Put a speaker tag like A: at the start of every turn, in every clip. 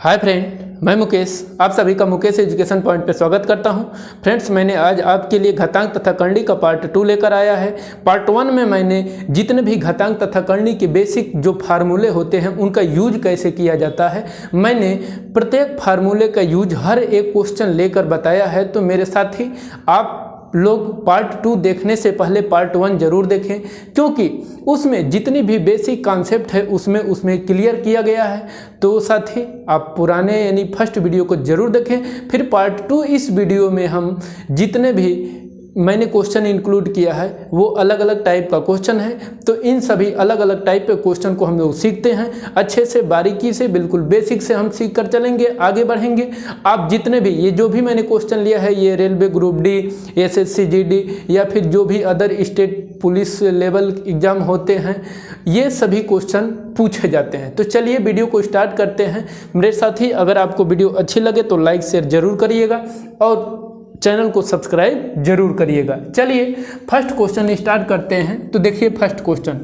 A: Hi friend, मैं मुकेश आप सभी का मुकेश एजुकेशन पॉइंट पे स्वागत करता हूं। फ्रेंड्स, मैंने आज आपके लिए घातांक तथा करणी का पार्ट 2 लेकर आया है। पार्ट 1 में मैंने जितने भी घातांक तथा करणी के बेसिक जो फार्मूले होते हैं उनका यूज कैसे किया जाता है, मैंने प्रत्येक फार्मूले का यूज हर एक क्वेश्चन लेकर बताया है। तो मेरे साथी आप लोग पार्ट 2 देखने से पहले पार्ट 1 जरूर देखें, क्योंकि उसमें जितनी भी बेसिक कॉन्सेप्ट है उसमें क्लियर किया गया है। तो साथी आप पुराने यानी फर्स्ट वीडियो को जरूर देखें, फिर पार्ट 2 इस वीडियो में हम जितने भी मैंने क्वेश्चन इंक्लूड किया है वो अलग अलग टाइप का क्वेश्चन है। तो इन सभी अलग अलग टाइप के क्वेश्चन को हम लोग सीखते हैं अच्छे से, बारीकी से, बिल्कुल बेसिक से हम सीख कर चलेंगे, आगे बढ़ेंगे। आप जितने भी ये जो भी मैंने क्वेश्चन लिया है, ये railway group D, SSC GD या फिर जो भी other state police level exam होते हैं, ये सभी क्वेश्चन पूछे जाते हैं। तो चलिए वीडियो को स्टार्ट करते हैं। मेरे साथी अगर आपको वीडियो अच्छी लगे तो लाइक शेयर जरूर करिएगा और चैनल को सब्सक्राइब जरूर करिएगा। चलिए फर्स्ट क्वेश्चन स्टार्ट करते हैं। तो देखिए फर्स्ट क्वेश्चन,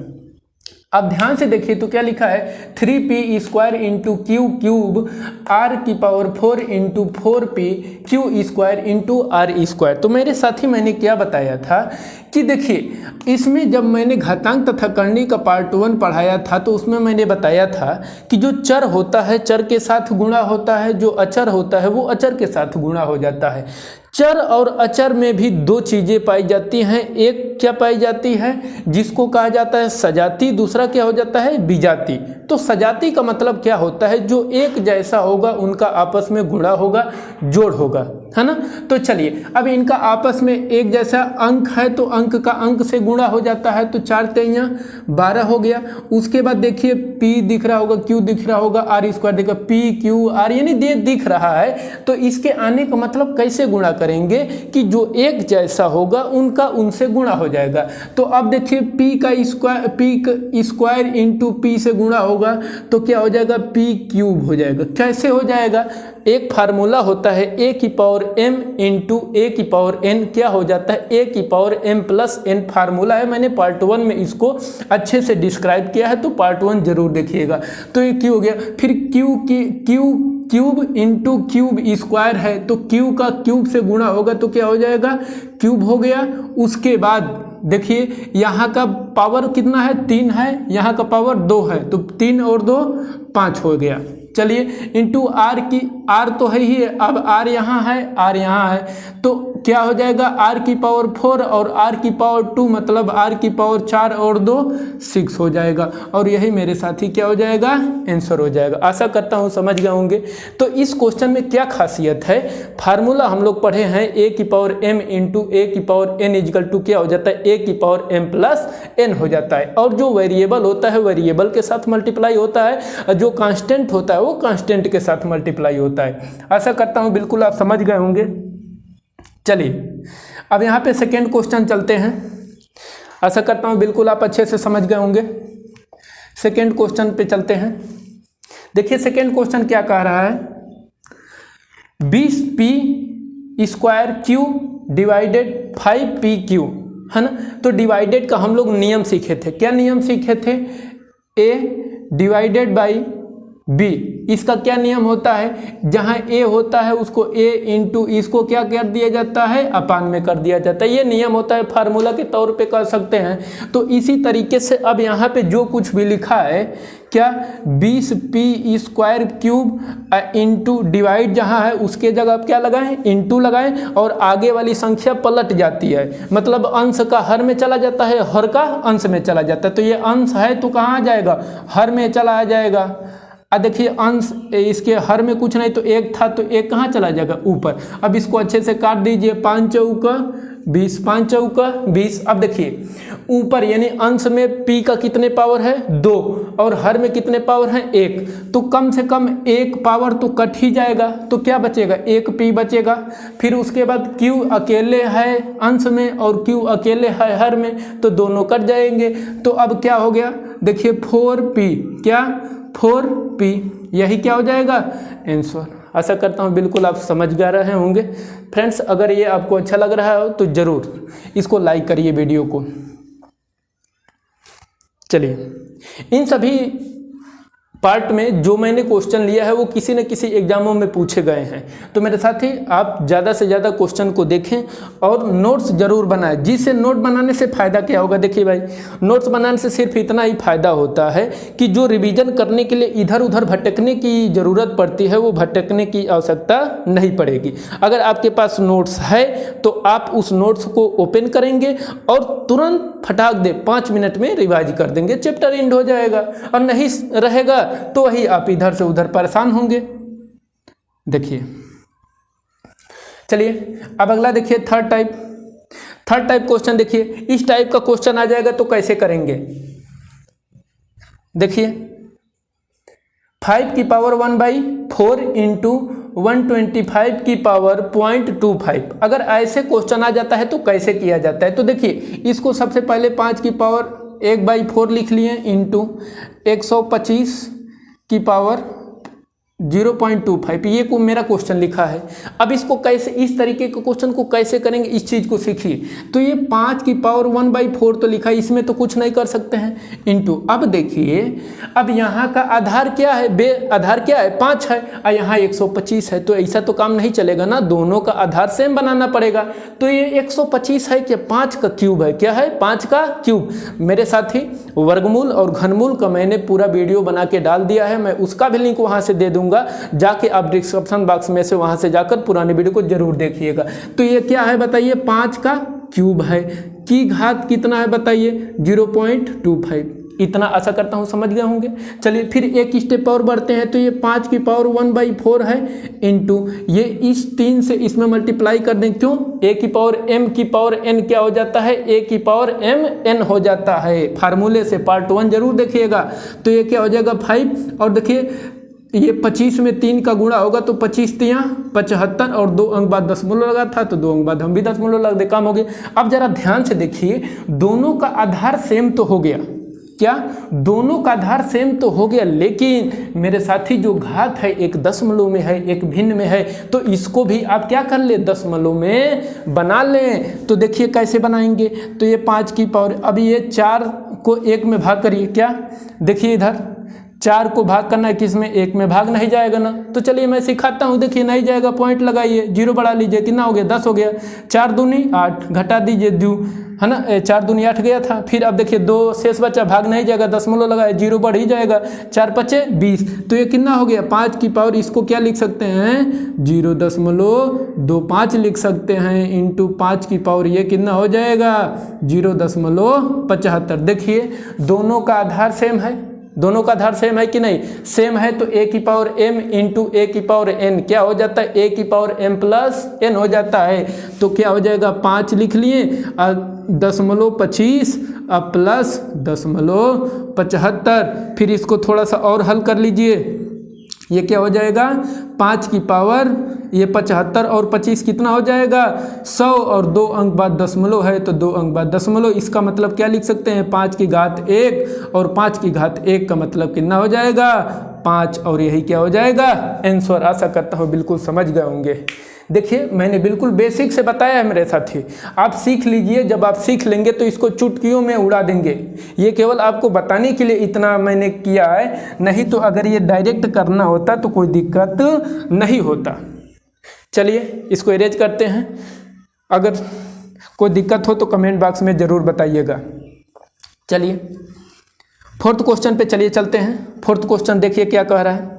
A: आप ध्यान से देखिए तो क्या लिखा है, 3p square into q cube r की power 4 into 4p q square into r square. तो मेरे साथी मैंने क्या बताया था कि देखिए इसमें जब मैंने घातांक तथा करणी का पार्ट 1 पढ़ाया था तो उसमें मैंने बताया था कि जो चर होता है चर के साथ गुणा होता है, जो अचर होता है वो अचर के साथ गुणा हो जाता है। चर और अचर में भी दो चीज़ें पाई जाती हैं। एक क्या पाई जाती है जिसको कहा जाता है सजाती, दूसरा क्या हो जाता है विजाती। तो सजाती का मतलब क्या होता है, जो एक जैसा होगा उनका आपस में गुणा होगा, जोड़ होगा, है ना। तो चलिए अब इनका आपस में एक जैसा अंक है तो अंक का अंक से गुणा हो जाता है। तो 4 3 12 हो गया। उसके बाद देखिए p दिख रहा होगा, q दिख रहा होगा, r स्क्वायर दिखा, p q r यानी दे दिख रहा है। तो इसके आने का मतलब कैसे गुणा करेंगे कि जो एक जैसा होगा उनका उनसे गुणा हो जाएगा। तो अब देखिए p का स्क्वायर इंटू p से गुणा होगा तो क्या हो जाएगा, p क्यूब हो जाएगा। कैसे हो जाएगा, एक फार्मूला होता है a की पावर m इंटू a की पावर n, क्या हो जाता है a की power m plus n। Formula है, मैंने पार्ट 1 में इसको अच्छे से डिस्क्राइब किया है, तो पार्ट 1 जरूर देखिएगा। तो ये q हो गया, फिर क्यूब इंटू क्यूब स्क्वायर है तो q का क्यूब से गुणा होगा तो क्या हो जाएगा, क्यूब हो गया। उसके बाद देखिए यहाँ का पावर कितना है, 3 है, यहाँ का पावर 2 है, तो 3 और 2 5 हो गया। चलिए इंटू आर की, आर तो है ही है, अब आर यहाँ है, आर यहाँ है, तो क्या हो जाएगा आर की पावर 4 और आर की पावर 2, मतलब आर की पावर 4 और 2 6 हो जाएगा। और यही मेरे साथी क्या हो जाएगा, आंसर हो जाएगा। आशा करता हूँ समझ गए होंगे। तो इस क्वेश्चन में क्या खासियत है, फार्मूला हम लोग पढ़े हैं a की पावर m इंटू a की पावर n इजकल टू क्या हो जाता है, a की पावर m प्लस n हो जाता है। और जो वेरिएबल होता है वेरिएबल के साथ मल्टीप्लाई होता है, जो कांस्टेंट होता है वो कांस्टेंट के साथ मल्टीप्लाई होता है। आशा करता हूँ बिल्कुल आप समझ गए होंगे। चलिए अब यहाँ पे सेकेंड क्वेश्चन चलते हैं। आशा करता हूँ बिल्कुल आप अच्छे से समझ गए होंगे। सेकेंड क्वेश्चन पे चलते हैं। देखिए सेकेंड क्वेश्चन क्या कह रहा है, 20p square Q divided 5p Q, है ना। तो डिवाइडेड का हम लोग नियम सीखे थे। क्या नियम सीखे थे, a डिवाइडेड बाई b। इसका क्या नियम होता है, जहां a होता है उसको a इंटू इसको क्या कर दिया जाता है, अपान में कर दिया जाता है। ये नियम होता है, फार्मूला के तौर पे कर सकते हैं। तो इसी तरीके से अब यहाँ पे जो कुछ भी लिखा है, क्या 20p square cube into divide जहाँ है उसके जगह आप क्या लगाएं, इंटू लगाएं, और आगे वाली संख्या पलट जाती है, मतलब अंश का हर में चला जाता है, हर का अंश में चला जाता है। तो ये अंश है तो कहाँ आ जाएगा, हर में चला आ जाएगा। देखिए अंश, इसके हर में कुछ नहीं तो एक था तो एक कहाँ चला जाएगा, ऊपर। अब इसको अच्छे से काट दीजिए, 5 चौका 20, 5 चौका 20। अब देखिए ऊपर यानी अंश में p का कितने पावर है, 2, और हर में कितने पावर है, 1। तो कम से कम एक पावर तो कट ही जाएगा, तो क्या बचेगा, 1p बचेगा। फिर उसके बाद q अकेले है अंश में और q अकेले है हर में, तो दोनों कट जाएंगे। तो अब क्या हो गया, देखिए 4p, क्या 4p, यही क्या हो जाएगा, आंसर। आशा करता हूँ बिल्कुल आप समझ गा रहे होंगे। फ्रेंड्स अगर ये आपको अच्छा लग रहा हो तो ज़रूर इसको लाइक करिए वीडियो को। चलिए इन सभी पार्ट में जो मैंने क्वेश्चन लिया है वो किसी न किसी एग्जामों में पूछे गए हैं। तो मेरे साथी आप ज़्यादा से ज़्यादा क्वेश्चन को देखें और नोट्स जरूर बनाएं। जिससे नोट बनाने से फ़ायदा क्या होगा, देखिए भाई, नोट्स बनाने से सिर्फ इतना ही फ़ायदा होता है कि जो रिवीजन करने के लिए इधर उधर भटकने की ज़रूरत पड़ती है वो भटकने की आवश्यकता नहीं पड़ेगी। अगर आपके पास नोट्स है तो आप उस नोट्स को ओपन करेंगे और तुरंत फटाक दे 5 मिनट में रिवाइज कर देंगे, चैप्टर एंड हो जाएगा। और नहीं रहेगा तो वही आप इधर से उधर परेशान होंगे। देखिए, चलिए अब अगला देखिए, थर्ड टाइप क्वेश्चन। देखिए इस टाइप का क्वेश्चन आ जाएगा तो कैसे करेंगे। देखिए 5 की पावर 1/4 इंटू 125 की पावर 0.25, अगर ऐसे क्वेश्चन आ जाता है तो कैसे किया जाता है। तो देखिए इसको सबसे पहले 5 की पावर 1/4 लिख लिए इंटू 125 की पावर 0.25, ये को मेरा क्वेश्चन लिखा है। अब इसको कैसे, इस तरीके के क्वेश्चन को कैसे करेंगे, इस चीज़ को सीखिए। तो ये 5 की पावर 1/4 तो लिखा है, इसमें तो कुछ नहीं कर सकते हैं, इंटू। अब देखिए, अब यहाँ का आधार क्या है, आधार क्या है, 5 है और यहाँ 125 है, तो ऐसा तो काम नहीं चलेगा ना, दोनों का आधार सेम बनाना पड़ेगा। तो ये 125 है कि 5 का क्यूब है, क्या है, 5 का क्यूब। मेरे साथी वर्गमूल और घनमूल का मैंने पूरा वीडियो बना के डाल दिया है, मैं उसका भी लिंक वहाँ से दे दूंगा, जाके आप डिस्क्रिप्शन बॉक्स में से वहां से जाकर पुराने वीडियो को जरूर देखिएगा। तो ये क्या है बताइए, 5 का क्यूब है, की घात कितना है बताइए, 0.25। इतना आशा करता हूँ समझ गए होंगे। चलिए फिर एक स्टेप और बढ़ते हैं। तो ये 5 की पावर 1/4 है इंटू ये इस 3 से इसमें मल्टीप्लाई कर दें, क्यों, a की पावर m की पावर n क्या हो जाता है, a की पावर m n हो जाता है। फार्मूले से पार्ट 1 जरूर देखिएगा। तो ये क्या हो जाएगा 5, और देखिए ये 25 में 3 का गुणा होगा तो 25 तियाँ 75 और 2 अंक बाद दशमलव लगा था तो 2 अंक बाद हम भी दशमलव लगा दे, काम हो गया। अब जरा ध्यान से देखिए, दोनों का आधार सेम तो हो गया, क्या, दोनों का आधार सेम तो हो गया, लेकिन मेरे साथी जो घात है एक दशमलव में है एक भिन्न में है, तो इसको भी आप क्या कर ले, दशमलव में बना लें। तो देखिए कैसे बनाएंगे। तो ये 5 की पावर, अभी ये 4 को 1 में भाग करिए, क्या, देखिए इधर 4 को भाग करना है, किस में, 1 में भाग नहीं जाएगा ना। तो चलिए मैं सिखाता हूँ, देखिए नहीं जाएगा, पॉइंट लगाइए, 0 बढ़ा लीजिए, कितना हो गया, 10 हो गया। 4 दूनी 8, घटा दीजिए 2, है ना, 4 दूनी 8 गया था। फिर अब देखिए 2 शेष बचा, भाग नहीं जाएगा, दशमलव लगाए, 0 बढ़ ही जाएगा, 4 5 20। तो ये कितना हो गया, 5 की पावर, इसको क्या लिख सकते हैं, 0.25 लिख सकते हैं, इंटू 5 की पावर ये कितना हो जाएगा, 0.75। देखिए दोनों का आधार सेम है, दोनों का आधार सेम है कि नहीं, सेम है। तो a की पावर m इंटू a की पावर n क्या हो जाता है, a की पावर m प्लस n हो जाता है। तो क्या हो जाएगा, 5 लिख लिए, 0.25 प्लस 0.75। फिर इसको थोड़ा सा और हल कर लीजिए, ये क्या हो जाएगा, 5 की पावर ये 75 और 25 कितना हो जाएगा, 100 और 2 अंक बाद दशमलव है तो 2 अंक बाद दशमलव। इसका मतलब क्या लिख सकते हैं, 5 की घात 1 और 5 की घात 1 का मतलब कितना हो जाएगा, 5, और यही क्या हो जाएगा, आंसर। आशा करता हूँ बिल्कुल समझ गए होंगे। देखिए मैंने बिल्कुल बेसिक से बताया है मेरे साथी, आप सीख लीजिए। जब आप सीख लेंगे तो इसको चुटकियों में उड़ा देंगे। ये केवल आपको बताने के लिए इतना मैंने किया है, नहीं तो अगर ये डायरेक्ट करना होता तो कोई दिक्कत नहीं होता। चलिए इसको इरेज करते हैं, अगर कोई दिक्कत हो तो कमेंट बॉक्स में ज़रूर बताइएगा। चलिए फोर्थ क्वेश्चन पे चलिए चलते हैं। फोर्थ क्वेश्चन देखिए क्या कह रहा है।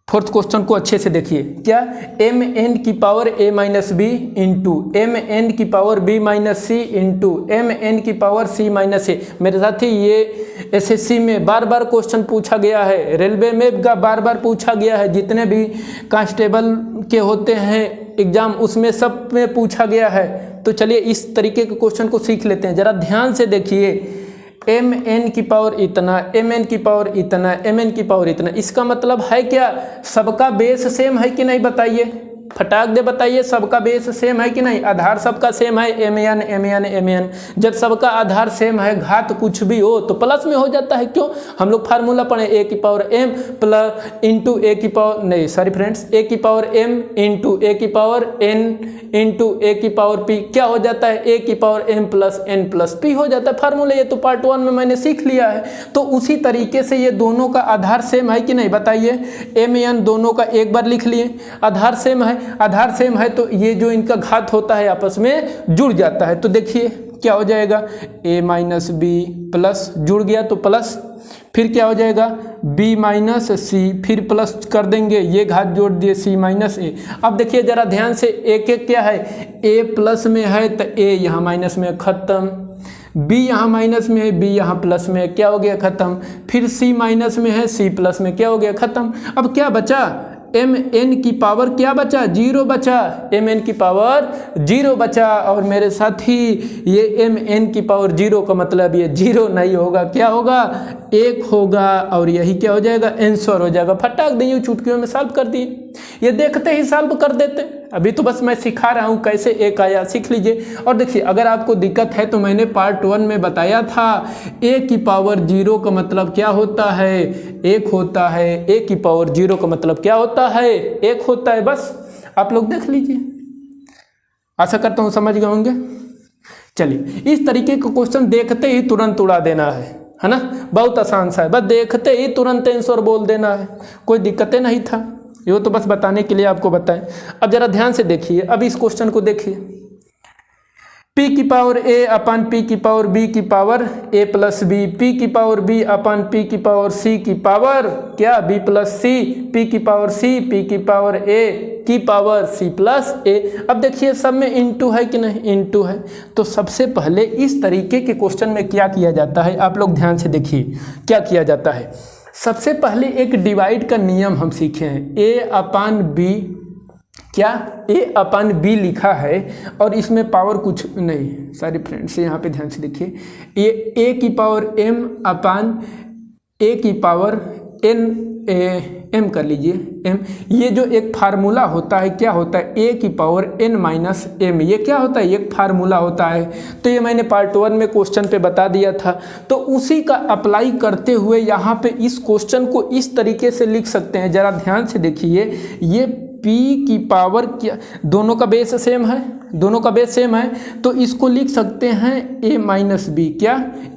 A: फोर्थ क्वेश्चन को अच्छे से देखिए, क्या, एम एन की power a minus B into M N की power b minus C into M N की पावर c माइनस ए। मेरे साथी ये एसएससी में बार बार क्वेश्चन पूछा गया है, रेलवे में बार बार पूछा गया है, जितने भी कांस्टेबल के होते हैं एग्जाम उसमें सब में पूछा गया है। तो चलिए इस तरीके के क्वेश्चन को सीख लेते हैं। जरा ध्यान से देखिए, एम एन की पावर इतना, एम एन की पावर इतना, एम एन की पावर इतना, इसका मतलब है क्या, सबका बेस सेम है कि नहीं बताइए, फटाक दे बताइए, सबका बेस सेम है कि नहीं, आधार सबका सेम है, mn mn mn। जब सबका आधार सेम है, घात कुछ भी हो तो प्लस में हो जाता है। क्यों? हम लोग फार्मूला पढ़े a की power m plus into a की पावर नहीं सॉरी फ्रेंड्स a की पावर m इंटू a की पावर n इंटू a की पावर p क्या हो जाता है, a की power m plus n plus p हो जाता है फार्मूला। ये तो पार्ट 1 में मैंने सीख लिया है। तो उसी तरीके से ये दोनों का आधार सेम है कि नहीं बताइए, mn दोनों का एक बार लिख लिए, आधार सेम है, आधार सेम है तो ये जो इनका घात होता है आपस में जुड़ जाता है। तो देखिए क्या हो जाएगा, a माइनस बी प्लस जुड़ गया तो प्लस, फिर क्या हो जाएगा b माइनस सी, फिर प्लस कर देंगे, ये घात जोड़ दिए c माइनस ए। अब देखिए जरा ध्यान से, एक एक क्या है, a प्लस में है तो a यहाँ माइनस में, खत्म। b यहाँ माइनस में है, b यहाँ प्लस में है, क्या हो गया खत्म। फिर c माइनस में है, c प्लस में, क्या हो गया खत्म। अब क्या बचा, एम एन की पावर क्या बचा, 0 बचा, एम एन की पावर 0 बचा। और मेरे साथी ये एम एन की पावर 0 का मतलब ये 0 नहीं होगा, क्या होगा 1 होगा। और यही क्या हो जाएगा, आंसर हो जाएगा। फटाक दे चुटकियों में सॉल्व कर दिए, ये देखते ही सॉल्व कर देते। अभी तो बस मैं सिखा रहा हूँ कैसे एक आया, सीख लीजिए। और देखिए अगर आपको दिक्कत है तो मैंने पार्ट 1 में बताया था, a की पावर 0 का मतलब क्या होता है, 1 होता है। a की पावर 0 का मतलब क्या होता है, 1 होता है। बस आप लोग देख लीजिए, आशा करता हूँ समझ गए होंगे। चलिए इस तरीके का क्वेश्चन देखते ही तुरंत उड़ा देना है ना, बहुत आसान सा है, बस देखते ही तुरंत आंसर बोल देना है, कोई दिक्कतें नहीं था। ये तो बस बताने के लिए आपको बताएं। अब जरा ध्यान से देखिए, अब इस क्वेश्चन को देखिए, p की पावर a अपन p की पावर b की power a plus b, p की पावर b अपन p की पावर c की पावर क्या b प्लस c, p की पावर c, p की पावर a की पावर c प्लस a। अब देखिए सब में इनटू है कि नहीं, इनटू है। तो सबसे पहले इस तरीके के क्वेश्चन में क्या किया जाता है, आप लोग ध्यान से देखिए क्या किया जाता है। सबसे पहले एक डिवाइड का नियम हम सीखे हैं, a अपान b, क्या a अपान b लिखा है और इसमें पावर कुछ नहीं, सॉरी फ्रेंड्स यहाँ पे ध्यान से देखिए, ये a की पावर m अपान a की पावर n m कर लीजिए m, ये जो एक फार्मूला होता है क्या होता है, a की पावर n माइनस m, ये क्या होता है, एक फार्मूला होता है। तो ये मैंने पार्ट 1 में क्वेश्चन पे बता दिया था। तो उसी का अप्लाई करते हुए यहाँ पे इस क्वेश्चन को इस तरीके से लिख सकते हैं। जरा ध्यान से देखिए, ये p की पावर क्या, दोनों का बेस सेम है, दोनों का बेस सेम है, तो इसको लिख सकते हैं a माइनस बी, क्या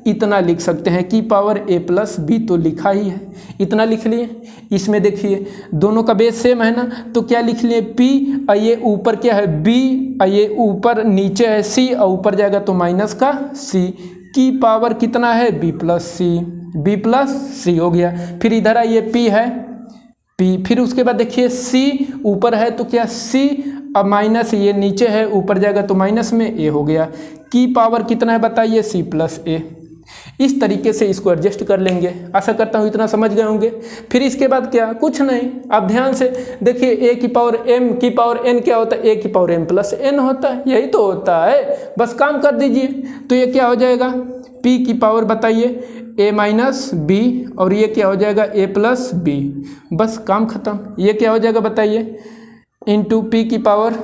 A: इतना लिख सकते हैं, की पावर a प्लस बी, तो लिखा ही है, इतना लिख लिए। इसमें देखिए दोनों का बेस सेम है ना, तो क्या लिख लिए p, ये ऊपर क्या है b, ये ऊपर नीचे है c, और ऊपर जाएगा तो माइनस का c, की पावर कितना है b plus c, b plus c हो गया। फिर इधर आइए p है p, फिर उसके बाद देखिए c ऊपर है तो क्या c, अब माइनस ये नीचे है, ऊपर जाएगा तो माइनस में a हो गया। की पावर कितना है बताइए, c प्लस a। इस तरीके से इसको एडजस्ट कर लेंगे। आशा करता हूँ इतना समझ गए होंगे। फिर इसके बाद क्या, कुछ नहीं, आप ध्यान से देखिए, a की पावर m की पावर n क्या होता है, a की पावर m प्लस n होता है, यही तो होता है, बस काम कर दीजिए। तो ये क्या हो जाएगा, p की पावर बताइए a माइनस बी, और ये क्या हो जाएगा a प्लस बी, बस काम खत्म। ये क्या हो जाएगा बताइए, इंटू पी की पावर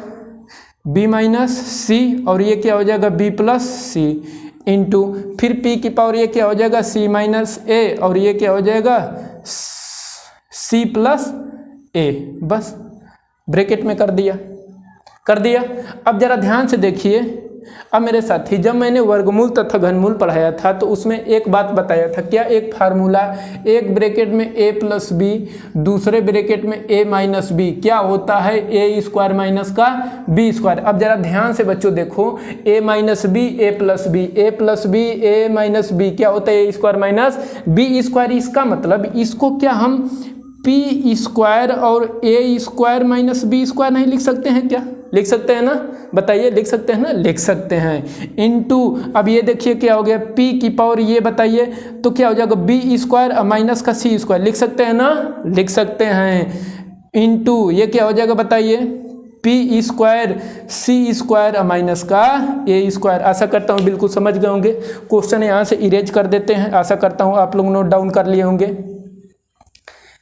A: b माइनस सी, और ये क्या हो जाएगा b प्लस सी, इंटू फिर p की पावर ये क्या हो जाएगा c माइनस ए, और ये क्या हो जाएगा c प्लस ए, बस ब्रैकेट में कर दिया, कर दिया। अब जरा ध्यान से देखिए, अब मेरे साथी जब मैंने वर्गमूल तथा घनमूल पढ़ाया था तो उसमें एक बात बताया था, क्या, एक फार्मूला, एक ब्रैकेट में a प्लस बी, दूसरे ब्रैकेट में a माइनस बी, क्या होता है a स्क्वायर माइनस का b स्क्वायर। अब जरा ध्यान से बच्चों देखो, a minus B, a plus B, a plus B, a minus B, क्या होता है a square minus b square. इसका मतलब इसको क्या हम p स्क्वायर और a square minus b square नहीं लिख सकते हैं क्या, लिख सकते हैं ना, बताइए लिख सकते हैं ना, लिख सकते हैं। इनटू अब ये देखिए क्या हो गया, p की पावर ये बताइए तो क्या हो जाएगा b स्क्वायर माइनस का c स्क्वायर, लिख सकते हैं ना, लिख सकते हैं। इनटू ये क्या हो जाएगा बताइए, p square c square minus का a स्क्वायर। आशा करता हूँ बिल्कुल समझ गए होंगे। क्वेश्चन यहाँ से इरेज कर देते हैं, आशा करता हूँ आप लोग नोट डाउन कर लिए होंगे।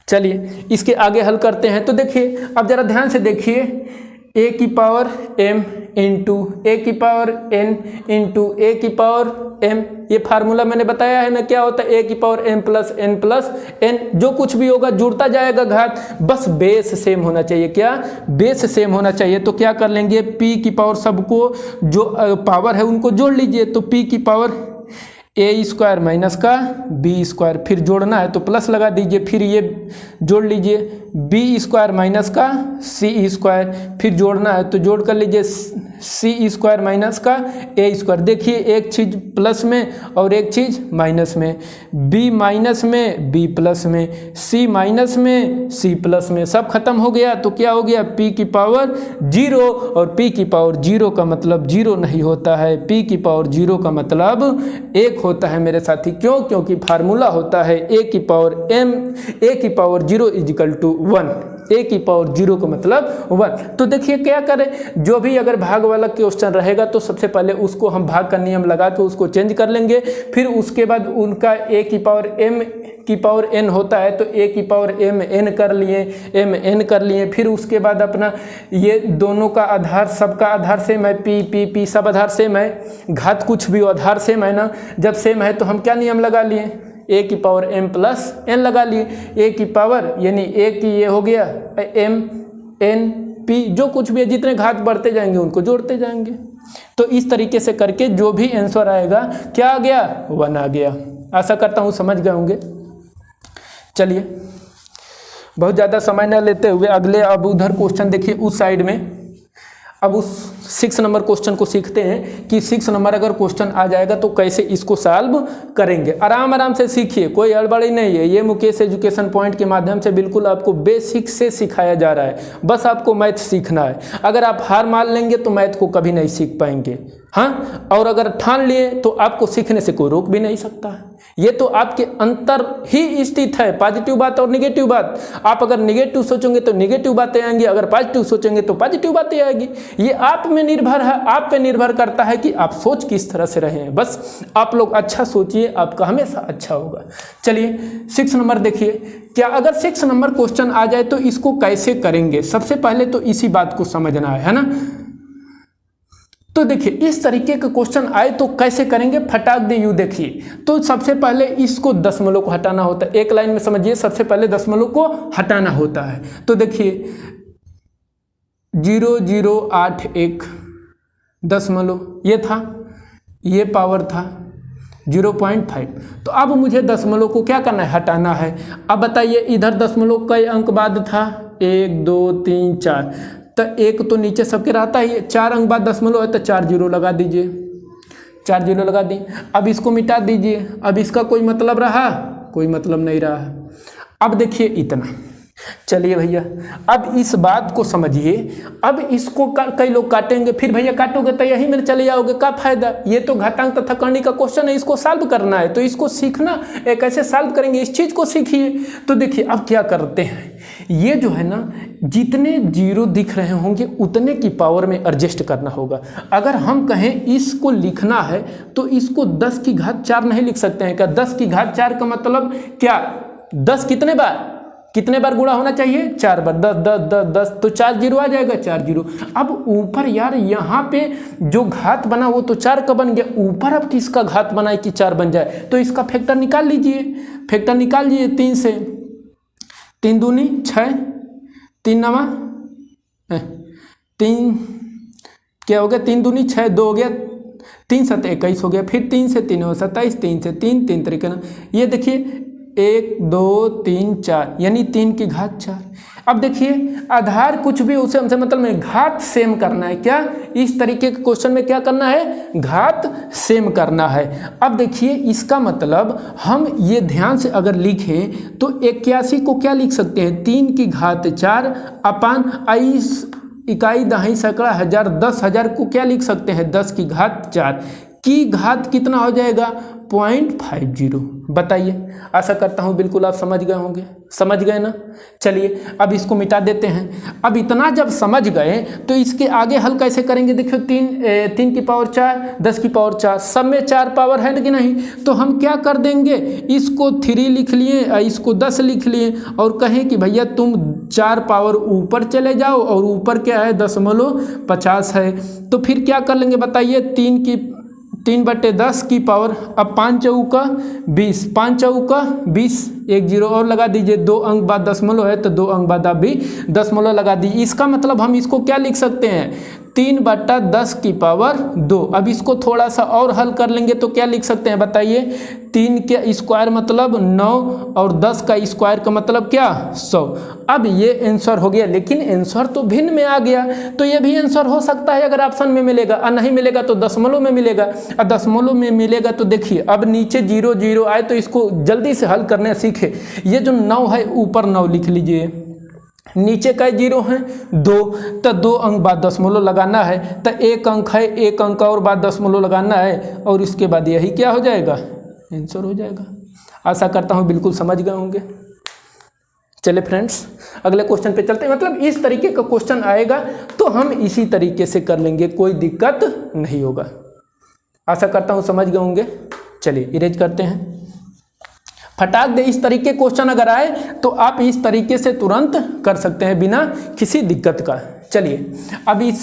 A: चलिए इसके आगे हल करते हैं। तो देखिए अब जरा ध्यान से देखिए, ए की पावर m इंटू ए की पावर n इंटू ए की पावर m। ये फार्मूला मैंने बताया है ना, क्या होता है, ए की पावर m प्लस n, जो कुछ भी होगा जुड़ता जाएगा घात, बस बेस सेम होना चाहिए। क्या बेस सेम होना चाहिए। तो क्या कर लेंगे, p की पावर सबको जो पावर है उनको जोड़ लीजिए। तो p की पावर ए स्क्वायर माइनस का बी स्क्वायर, फिर जोड़ना है तो प्लस लगा दीजिए, फिर ये जोड़ लीजिए बी स्क्वायर माइनस का सी स्क्वायर, फिर जोड़ना है तो जोड़ कर लीजिए सी स्क्वायर माइनस का ए स्क्वायर। देखिए एक चीज़ प्लस में और एक चीज़ माइनस में, बी माइनस में बी प्लस में, सी माइनस में सी प्लस में, सब खत्म हो गया। तो क्या हो गया, p की पावर 0, और p की पावर 0 का मतलब 0 नहीं होता है, p की पावर 0 का मतलब 1 होता है मेरे साथी। क्यों, क्योंकि फार्मूला होता है a की पावर 0 इजिकल टू 1, a की पावर 0 का मतलब 1। तो देखिए क्या करें, जो भी अगर भाग वाला क्वेश्चन रहेगा तो सबसे पहले उसको हम भाग का नियम लगा के उसको चेंज कर लेंगे, फिर उसके बाद उनका a की पावर m की पावर n होता है तो a की पावर mn कर लिए, फिर उसके बाद अपना ये दोनों का आधार, सबका आधार सेम है, p सब आधार सेम है, घात कुछ भी आधार सेम है ना, जब सेम है तो हम क्या नियम लगा लिए, a की पावर m प्लस n लगा लिए, a की पावर यानी a की ये हो गया m n p, जो कुछ भी है जितने घात बढ़ते जाएंगे उनको जोड़ते जाएंगे। तो इस तरीके से करके जो भी आंसर आएगा क्या आ गया, 1 आ गया। आशा करता हूँ समझ गए होंगे। चलिए बहुत ज़्यादा समय न लेते हुए अगले, अब उधर क्वेश्चन देखिए उस साइड में, अब उस 6 नंबर क्वेश्चन को सीखते हैं कि 6 नंबर अगर क्वेश्चन आ जाएगा तो कैसे इसको सॉल्व करेंगे। आराम आराम से सीखिए, कोई हड़बड़ी नहीं है। ये मुकेश एजुकेशन पॉइंट के माध्यम से बिल्कुल आपको बेसिक से सिखाया जा रहा है, बस आपको मैथ सीखना है। अगर आप हार मान लेंगे तो मैथ को कभी नहीं सीख पाएंगे, हाँ, और अगर ठान लिए तो आपको सीखने से कोई रोक भी नहीं सकता है। ये तो आपके अंतर ही स्थित है, पॉजिटिव बात और निगेटिव बात। आप अगर निगेटिव सोचेंगे तो निगेटिव बातें आएंगी, अगर पॉजिटिव सोचेंगे तो पॉजिटिव बातें आएगी। ये आप में निर्भर है, आप पे निर्भर करता है कि आप सोच किस तरह से रहे हैं। बस आप लोग अच्छा सोचिए, आपका हमेशा अच्छा होगा। चलिए 6 नंबर देखिए, क्या अगर 6 नंबर क्वेश्चन आ जाए तो इसको कैसे करेंगे। सबसे पहले तो इसी बात को समझना है ना। तो देखिए इस तरीके के क्वेश्चन आए तो कैसे करेंगे, फटाक दे यूं देखिए। तो सबसे पहले इसको दशमलव को हटाना होता है, एक लाइन में समझिए, सबसे पहले दशमलव को हटाना होता है। तो देखिए 0081 दशमलव ये था, ये पावर था 0.5। तो अब मुझे दशमलव को क्या करना है, हटाना है। अब बताइए इधर दशमलव कई अंक बाद था, 1 2 3 4, तो एक तो नीचे सबके रहता ही, 4 अंक बाद दशमलव है तो 4 जीरो लगा दीजिए, 4 जीरो लगा दी। अब इसको मिटा दीजिए, अब इसका कोई मतलब रहा, कोई मतलब नहीं रहा। अब देखिए इतना, चलिए भैया अब इस बात को समझिए। अब इसको कई लोग काटेंगे, फिर भैया काटोगे तो यही में चले जाओगे, क्या फायदा। ये तो घातांक तथा कर्णी का क्वेश्चन है, इसको सॉल्व करना है, तो इसको सीखना कैसे सॉल्व करेंगे, इस चीज को सीखिए। तो देखिए अब क्या करते हैं, ये जो है ना जितने जीरो दिख रहे होंगे उतने की पावर में एडजस्ट करना होगा। अगर हम कहें इसको लिखना है तो इसको 10 की घात 4 नहीं लिख सकते हैं क्या। 10 की घात 4 का मतलब क्या, 10 कितने बार गुणा होना चाहिए, 4 बार, 10 10 10 10, तो 4 जीरो आ जाएगा, 4 जीरो। अब ऊपर यार यहाँ पे जो घात बना वो तो 4 का बन गया, ऊपर अब किसका घात बनाए कि 4 बन जाए, तो इसका फैक्टर निकाल लीजिए, 3 से, 3 दूनी 6, 3 नवा 3, क्या हो गया, 3 दूनी 6, 2 हो गया, 3 7 21 हो गया, फिर 3 से 3 हो 27, 3 से 3, 3 तरीके ना, ये देखिए 1 2 3 4 यानी 3 की घात 4। अब देखिए आधार कुछ भी उसे हमसे मतलब नहीं, घात सेम करना है। क्या इस तरीके के क्वेश्चन में क्या करना है, घात सेम करना है। अब देखिए इसका मतलब हम ये ध्यान से अगर लिखें तो 81 को क्या लिख सकते हैं, 3 की घात 4 अपान इकाई दहाई सैकड़ा हजार 10,000 को क्या लिख सकते हैं, 10 की घात 4 की घात कितना हो जाएगा 0.50। बताइए। आशा करता हूँ बिल्कुल आप समझ गए होंगे, समझ गए ना। चलिए अब इसको मिटा देते हैं। अब इतना जब समझ गए तो इसके आगे हल कैसे करेंगे। देखियो 3 की पावर 4, 10 की पावर 4, सब में 4 पावर है कि नहीं, तो हम क्या कर देंगे, इसको 3 लिख लिए, इसको 10 लिख लिए और कहें कि भैया तुम 4 पावर ऊपर चले जाओ और ऊपर क्या है 0.50 है। तो फिर क्या कर लेंगे बताइए, 3/10 की पावर, अब 5 चौका 20, 5 चौका 20, 1 0 और लगा दीजिए, 2 अंक बाद दशमलव है तो 2 अंक बाद आप भी दशमलव लगा दीजिए। इसका मतलब हम इसको क्या लिख सकते हैं, 3/10 की पावर 2। अब इसको थोड़ा सा और हल कर लेंगे तो क्या लिख सकते हैं बताइए, 3 के स्क्वायर मतलब 9 और 10 का स्क्वायर का मतलब क्या 100। अब ये आंसर हो गया, लेकिन आंसर तो भिन्न में आ गया, तो ये भी आंसर हो सकता है अगर ऑप्शन में मिलेगा, और नहीं मिलेगा तो दशमलव में मिलेगा, और दशमलव में मिलेगा तो देखिए अब नीचे 0 0 आए तो इसको जल्दी से हल करने सीखे। ये जो 9 है ऊपर 9 लिख लीजिए, नीचे का 0 है 2, तो 2 अंक बाद दशमलव लगाना है, तो 1 अंक है, 1 अंक और बाद दशमलव लगाना है और इसके बाद यही क्या हो जाएगा, आंसर हो जाएगा। आशा करता हूँ बिल्कुल समझ गए होंगे। चलिए फ्रेंड्स अगले क्वेश्चन पे चलते हैं। मतलब इस तरीके का क्वेश्चन आएगा तो हम इसी तरीके से कर लेंगे, कोई दिक्कत नहीं होगा। आशा करता हूँ समझ गए होंगे। चलिए इरेज करते हैं, फटाक दे इस तरीके क्वेश्चन अगर आए तो आप इस तरीके से तुरंत कर सकते हैं बिना किसी दिक्कत का। चलिए अब इस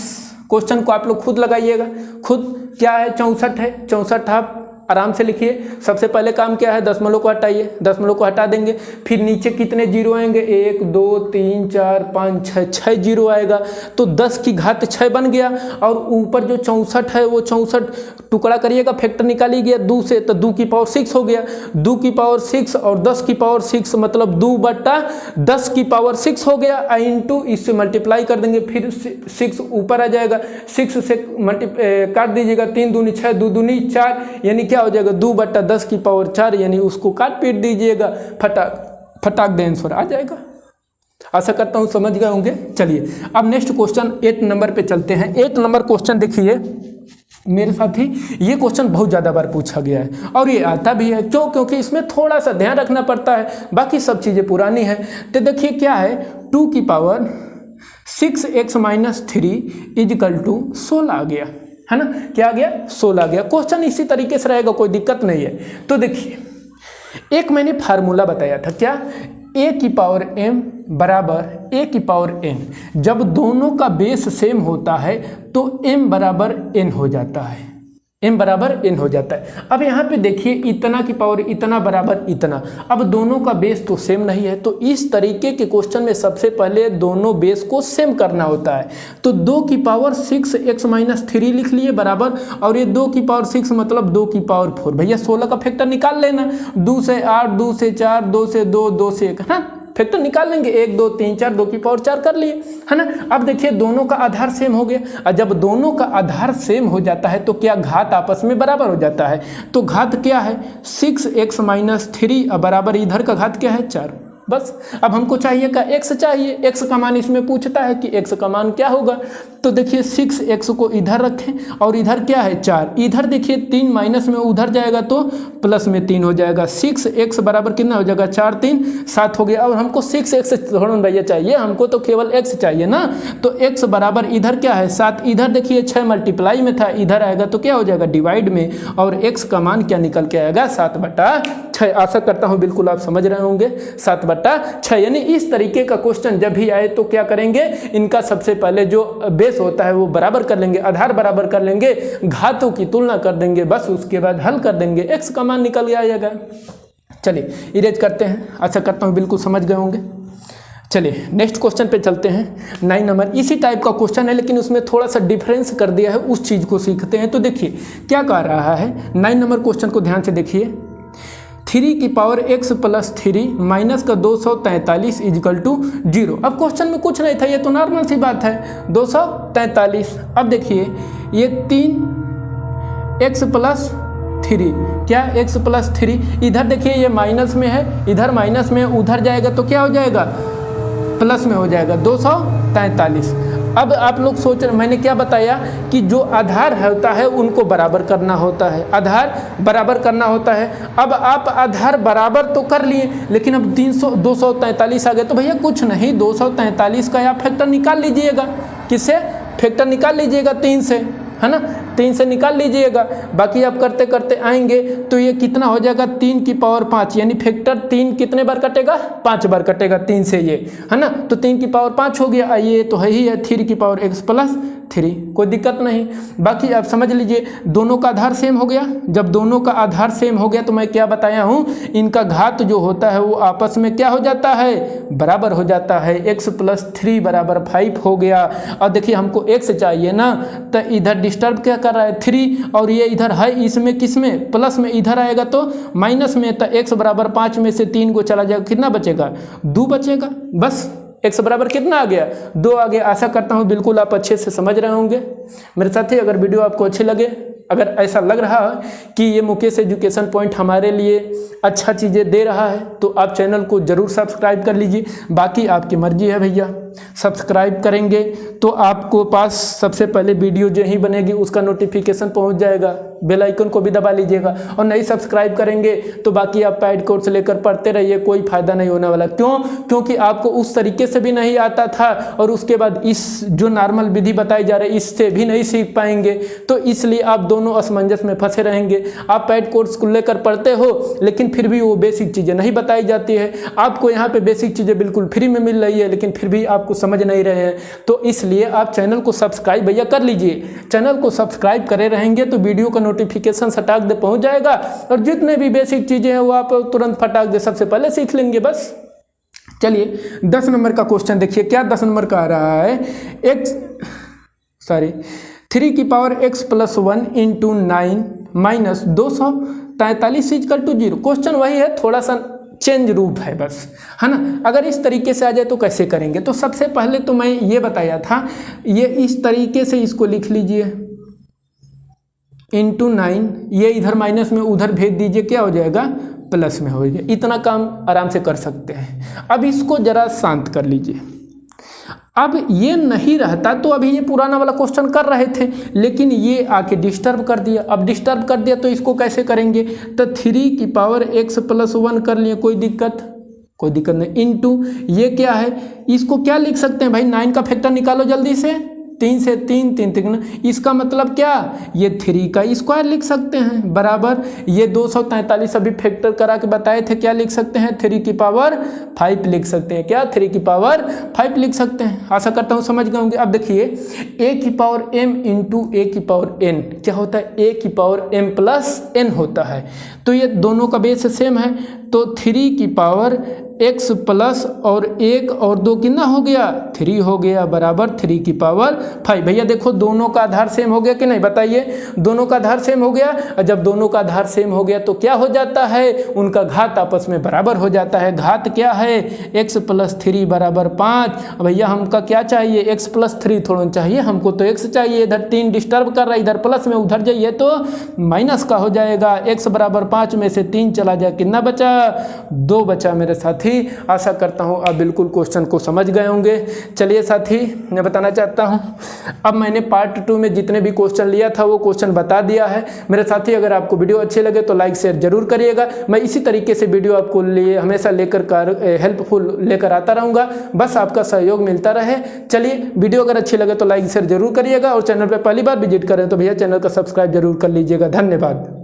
A: क्वेश्चन को आप लोग खुद लगाइएगा, खुद क्या है 64 है, 64 आप आराम से लिखिए। सबसे पहले काम क्या है, दशमलव को हटाइए, दशमलव को हटा देंगे, फिर नीचे कितने 0 आएंगे, 1 2 3 4 5 6 0 आएगा, तो 10 की घात 6 बन गया, और ऊपर जो 64 है वो 64 टुकड़ा करिएगा, फैक्टर निकाली गया 2 से, तो 2 की पावर 6 हो गया, 2 की पावर 6 और 10 की पावर 6 मतलब 2/10 की पावर 6 हो गया, इंटू इससे मल्टीप्लाई कर देंगे, फिर 6 ऊपर आ जाएगा, 6 से काट दीजिएगा, 3 दूनी 6, 2 दूनी 4, यानी क्या हो जाएगा 2/10 की पावर 4, यानी उसको काट पीट दीजिएगा, फटाक दे आंसर आ जाएगा। आशा करता हूं समझ गए होंगे। चलिए अब नेक्स्ट क्वेश्चन 8 नंबर पे चलते हैं। 8 नंबर क्वेश्चन देखिए मेरे साथ ही, ये क्वेश्चन बहुत ज़्यादा बार पूछा गया है और ये आता भी है, क्योंकि इसमें थोड़ा सा ध्यान रखना पड़ता है, बाकी सब चीज़ें पुरानी है। तो देखिए क्या है, 2 की पावर 6x - 3 = 16 आ गया, है ना, क्या आ गया 16 आ गया। क्वेश्चन इसी तरीके से रहेगा, कोई दिक्कत नहीं है। तो देखिए एक मैंने फार्मूला बताया था, क्या, a की पावर m बराबर a की पावर n। जब दोनों का बेस सेम होता है तो m बराबर n हो जाता है, m बराबर n हो जाता है। अब यहाँ पे देखिए इतना की पावर इतना बराबर इतना, अब दोनों का बेस तो सेम नहीं है, तो इस तरीके के क्वेश्चन में सबसे पहले दोनों बेस को सेम करना होता है। तो 2 की पावर 6x - 3 लिख लिए बराबर, और ये 2 की पावर 6 मतलब 2 की पावर 4, भैया 16 का फैक्टर निकाल लेना, 2 से 8, 2 से 4, 2 से 2, 2 से 1, है फैक्टर निकाल लेंगे, 1 2 3 4, 2 की पावर 4 कर लिए, है ना। अब देखिए दोनों का आधार सेम हो गया, और जब दोनों का आधार सेम हो जाता है तो क्या घात आपस में बराबर हो जाता है। तो घात क्या है 6x - 3 बराबर इधर का घात क्या है 4, बस। अब हमको चाहिए का x चाहिए, x का मान इसमें पूछता है कि x का मान क्या होगा। तो देखिए 6x को इधर रखें और इधर क्या है 4, इधर देखिए 3 माइनस में उधर जाएगा तो प्लस में 3 हो जाएगा, 6x बराबर कितना हो जाएगा 4 3 7 हो गया। और हमको 6x थोड़ा भैया चाहिए, हमको तो केवल x चाहिए ना, तो x बराबर इधर क्या है 7, इधर देखिए 6 मल्टीप्लाई में था, इधर आएगा तो क्या हो जाएगा डिवाइड में, और x का मान क्या निकल के आएगा 7/6। आशा करता हूँ बिल्कुल आप समझ रहे होंगे, 7/6। यानी इस तरीके का क्वेश्चन जब भी आए तो क्या करेंगे, इनका सबसे पहले जो बेस होता है वो बराबर कर लेंगे, आधार बराबर कर लेंगे, घातों की तुलना कर देंगे, बस उसके बाद हल कर देंगे, x का मान निकल आएगा। चलिए इरेज करते हैं, आशा करता हूँ बिल्कुल समझ गए होंगे। चलिए नेक्स्ट क्वेश्चन पे चलते हैं। 9 नंबर इसी टाइप का क्वेश्चन है, लेकिन उसमें थोड़ा सा डिफरेंस कर दिया है, उस चीज़ को सीखते हैं। तो देखिए क्या कह रहा है, 9 नंबर क्वेश्चन को ध्यान से देखिए, 3 की पावर x + 3 माइनस का 243 = 0। अब क्वेश्चन में कुछ नहीं था, ये तो नॉर्मल सी बात है 243। अब देखिए ये 3x + 3, क्या x + 3, इधर देखिए ये माइनस में है, इधर माइनस में, उधर जाएगा तो क्या हो जाएगा प्लस में हो जाएगा 243। अब आप लोग सोच रहे, मैंने क्या बताया कि जो आधार होता है उनको बराबर करना होता है, आधार बराबर करना होता है। अब आप आधार बराबर तो कर लिए, लेकिन अब 243 आ गए, तो भैया कुछ नहीं, 243 का आप फैक्टर निकाल लीजिएगा। किससे? फैक्टर निकाल लीजिएगा 3 से, है ना, 3 से निकाल लीजिएगा। बाकी आप करते करते आएंगे तो ये कितना हो जाएगा, 3 की पावर 5, यानी फैक्टर 3 कितने बार कटेगा, 5 बार कटेगा 3 से, ये है ना, तो 3 की पावर 5 हो गया। ये तो है ही है 3 की पावर x प्लस 3, कोई दिक्कत नहीं। बाकी आप समझ लीजिए दोनों का आधार सेम हो गया। जब दोनों का आधार सेम हो गया तो मैं क्या बताया हूँ, इनका घात जो होता है वो आपस में क्या हो जाता है, बराबर हो जाता है। x प्लस 3 बराबर 5 हो गया। और देखिए हमको x चाहिए ना, तो इधर डिस्टर्ब क्या कर रहा है 3, और ये इधर है इसमें किसमें, प्लस में, इधर आएगा तो माइनस में, तो x बराबर 5 में से 3 को चला जाएगा, कितना बचेगा, 2 बचेगा। बस x बराबर कितना आ गया, 2 आ गया। आशा करता हूँ बिल्कुल आप अच्छे से समझ रहे होंगे मेरे साथी। अगर वीडियो आपको अच्छी लगे, अगर ऐसा लग रहा है कि ये मुकेश एजुकेशन पॉइंट हमारे लिए अच्छा चीज़ें दे रहा है, तो आप चैनल को ज़रूर सब्सक्राइब कर लीजिए। बाकी आपकी मर्जी है भैया, सब्सक्राइब करेंगे तो आपको पास सबसे पहले वीडियो जो ही बनेगी उसका नोटिफिकेशन पहुंच जाएगा। बेल आइकन को भी दबा लीजिएगा। और नहीं सब्सक्राइब करेंगे तो बाकी आप पैड कोर्स लेकर पढ़ते रहिए, कोई फ़ायदा नहीं होने वाला। क्यों? क्योंकि आपको उस तरीके से भी नहीं आता था, और उसके बाद इस जो नॉर्मल विधि बताई जा रही है इससे भी नहीं सीख पाएंगे, तो इसलिए आप दोनों असमंजस में फंसे रहेंगे। आप पैड कोर्स को लेकर पढ़ते हो, लेकिन फिर भी वो बेसिक चीज़ें नहीं बताई जाती है। आपको यहाँ पे बेसिक चीज़ें बिल्कुल फ्री में मिल रही है, लेकिन फिर भी आपको समझ नहीं रहे हैं, तो इसलिए आप चैनल को सब्सक्राइब भैया कर लीजिए। चैनल को सब्सक्राइब करे रहेंगे तो वीडियो का नोटिफिकेशन फटाक दे पहुंच जाएगा, और जितने भी बेसिक चीज़ें हैं वो आप तुरंत फटाक दे सबसे पहले सीख लेंगे। बस चलिए 10 नंबर का क्वेश्चन देखिए, क्या 10 नंबर का आ रहा है, 3 की power x plus 1 into 9 minus 243 equal to 0। Question वही है, थोड़ा सा चेंज रूप है बस, है ना। अगर इस तरीके से आ जाए तो कैसे करेंगे, तो सबसे पहले तो मैं ये बताया था, ये इस तरीके से इसको लिख लीजिए, इंटू 9, ये इधर माइनस में उधर भेज दीजिए, क्या हो जाएगा, प्लस में हो गया। इतना काम आराम से कर सकते हैं। अब इसको जरा शांत कर लीजिए। अब ये नहीं रहता तो अभी ये पुराना वाला क्वेश्चन कर रहे थे, लेकिन ये आके डिस्टर्ब कर दिया। अब डिस्टर्ब कर दिया तो इसको कैसे करेंगे, तो 3 की पावर x प्लस 1 कर लिए, कोई दिक्कत नहीं, इंटू ये क्या है, इसको क्या लिख सकते हैं भाई, 9 का फैक्टर निकालो जल्दी से, 3 से 3 3 3, इसका मतलब क्या, ये 3 का स्क्वायर लिख सकते हैं, बराबर ये 243 अभी फैक्टर करा के बताए थे, क्या लिख सकते हैं, 3 की पावर 5 लिख सकते हैं। क्या, 3 की पावर 5 लिख सकते हैं। आशा करता हूँ समझ गए होंगे। अब देखिए a की पावर m इंटू a की पावर n क्या होता है, a की पावर m प्लस n होता है। तो ये दोनों का बेस सेम है, तो 3 की पावर x प्लस और 1 और 2 कितना हो गया, 3 हो गया, बराबर 3 की पावर 5। भैया देखो दोनों का आधार सेम हो गया कि नहीं, बताइए, दोनों का आधार सेम हो गया। और जब दोनों का आधार सेम हो गया तो क्या हो जाता है, उनका घात आपस में बराबर हो जाता है। घात क्या है, x प्लस 3 बराबर 5। भैया हमका क्या चाहिए, x प्लस 3 थोड़ा चाहिए, हमको तो x चाहिए। इधर 3 डिस्टर्ब कर रहा है, इधर प्लस में उधर जाइए तो माइनस का हो जाएगा। x बराबर 5 में से 3 चला जाए, कितना बचा, 2 बचा मेरे साथी। आशा करता हूं आप बिल्कुल क्वेश्चन को समझ गए होंगे। चलिए साथी, मैं बताना चाहता हूं, अब मैंने पार्ट 2 में जितने भी क्वेश्चन लिया था वो क्वेश्चन बता दिया है मेरे साथी। अगर आपको वीडियो अच्छे लगे तो लाइक शेयर जरूर करिएगा। मैं इसी तरीके से वीडियो आपको लिए हमेशा हेल्पफुल लेकर आता रहूँगा, बस आपका सहयोग मिलता रहे। चलिए, वीडियो अगर अच्छी लगे तो लाइक शेयर जरूर करिएगा, और चैनल पर पहली बार विजिट करें तो भैया चैनल का सब्सक्राइब जरूर कर लीजिएगा। धन्यवाद।